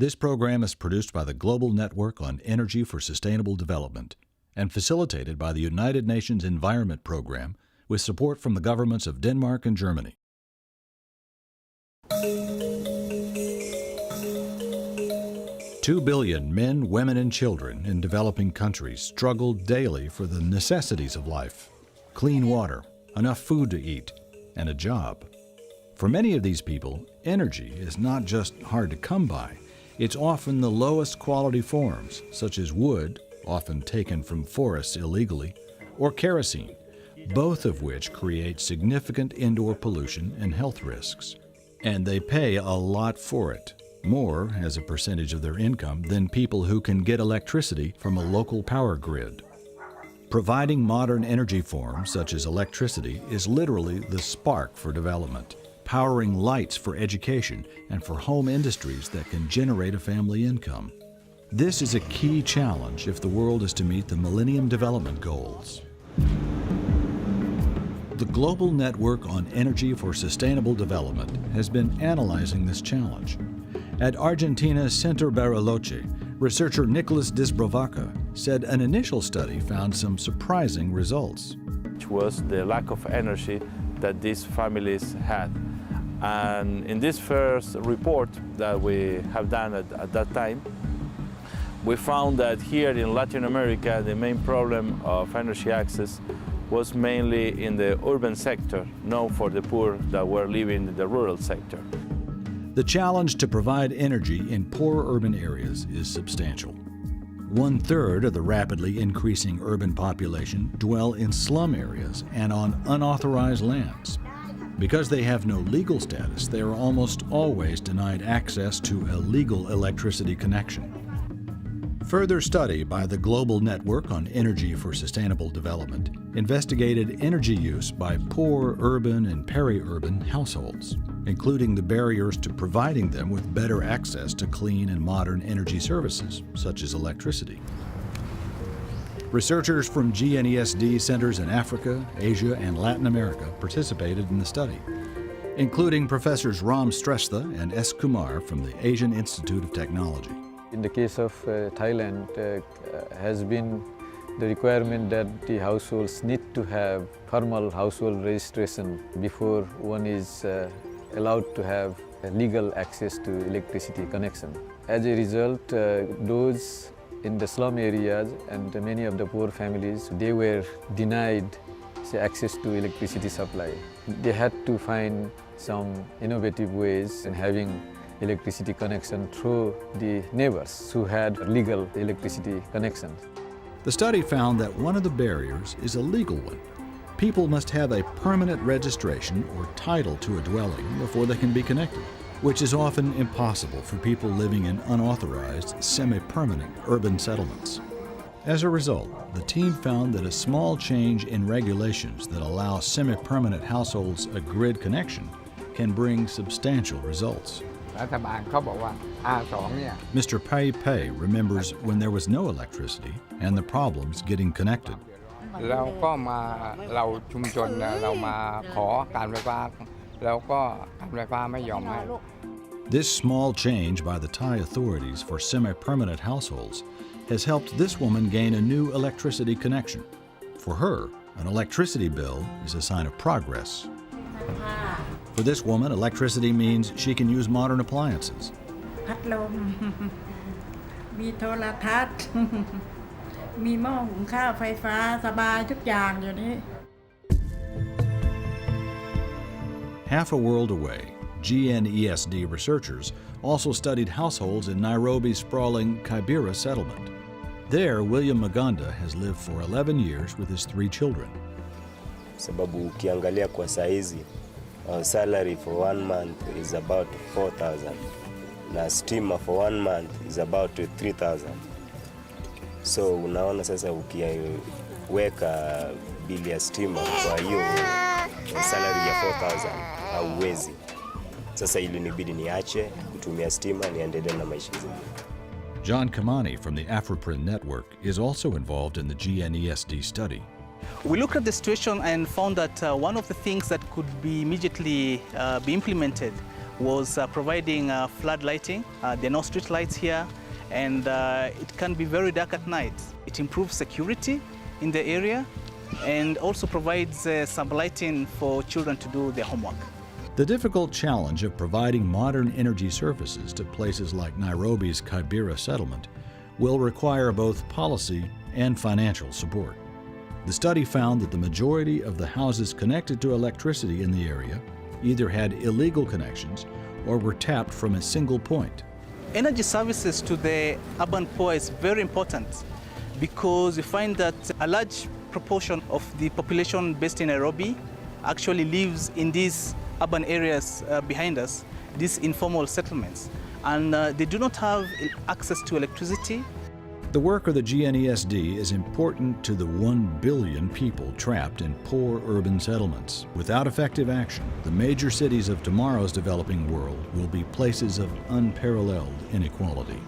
This program is produced by the Global Network on Energy for Sustainable Development and facilitated by the United Nations Environment Program with support from the governments of Denmark and Germany. Two billion men, women, and children in developing countries struggle daily for the necessities of life: clean water, enough food to eat, and a job. For many of these people, energy is not just hard to come by. It's often the lowest quality forms, such as wood, often taken from forests illegally, or kerosene, both of which create significant indoor pollution and health risks. And they pay a lot for it, more as a percentage of their income than people who can get electricity from a local power grid. Providing modern energy forms, such as electricity, is literally the spark for development, powering lights for education and for home industries that can generate a family income. This is a key challenge if the world is to meet the Millennium Development Goals. The Global Network on Energy for Sustainable Development has been analyzing this challenge. At Argentina's Centro Bariloche, researcher Nicholas Disbrovaca said an initial study found some surprising results. Which was the lack of energy that these families had. And in this first report that we have done at that time, we found that here in Latin America, the main problem of energy access was mainly in the urban sector, not for the poor that were living in the rural sector. The challenge to provide energy in poor urban areas is substantial. 1/3 of the rapidly increasing urban population dwell in slum areas and on unauthorized lands. Because they have no legal status, they are almost always denied access to a legal electricity connection. Further study by the Global Network on Energy for Sustainable Development investigated energy use by poor urban and peri-urban households, including the barriers to providing them with better access to clean and modern energy services, such as electricity. Researchers from GNESD centers in Africa, Asia, and Latin America participated in the study, including Professors Ram Shrestha and S. Kumar from the Asian Institute of Technology. In the case of Thailand, has been the requirement that the households need to have formal household registration before one is allowed to have legal access to electricity connection. As a result, those in the slum areas and many of the poor families, they were denied access to electricity supply. They had to find some innovative ways in having electricity connection through the neighbors who had legal electricity connections. The study found that one of the barriers is a legal one. People must have a permanent registration or title to a dwelling before they can be connected, which is often impossible for people living in unauthorized, semi-permanent urban settlements. As a result, the team found that a small change in regulations that allow semi-permanent households a grid connection can bring substantial results. Mr. Pai Pai remembers when there was no electricity and the problems getting connected. This small change by the Thai authorities for semi-permanent households has helped this woman gain a new electricity connection. For her, an electricity bill is a sign of progress. For this woman, electricity means she can use modern appliances. Half a world away, GNESD researchers also studied households in Nairobi's sprawling Kibera settlement. There, William Maganda has lived for 11 years with his 3 children. Sababu ukiangalia kwa saizi, our salary for 1 month is about 4,000. Na stima for 1 month is about 3,000. So unaona sasa ukiweka bili ya stima kwa hiyo salary ya 4,000 hauwezi. Sasa ilinibidi niache kutumia stima niendelee na maisha yangu. John Kamani from the Afroprin Network is also involved in the GNESD study. We looked at the situation and found that one of the things that could be immediately be implemented was providing flood lighting. There are no street lights here, and it can be very dark at night. It improves security in the area and also provides some lighting for children to do their homework. The difficult challenge of providing modern energy services to places like Nairobi's Kibera settlement will require both policy and financial support. The study found that the majority of the houses connected to electricity in the area either had illegal connections or were tapped from a single point. Energy services to the urban poor is very important because we find that a large proportion of the population based in Nairobi actually lives in these urban areas behind us, these informal settlements, and they do not have access to electricity. The work of the GNESD is important to the 1 billion people trapped in poor urban settlements. Without effective action, the major cities of tomorrow's developing world will be places of unparalleled inequality.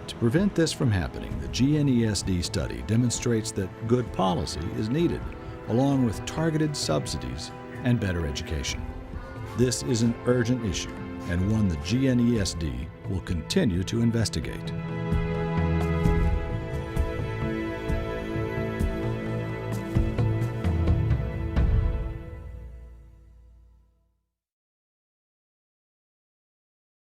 To prevent this from happening, the GNESD study demonstrates that good policy is needed, along with targeted subsidies and better education. This is an urgent issue and one the GNESD will continue to investigate.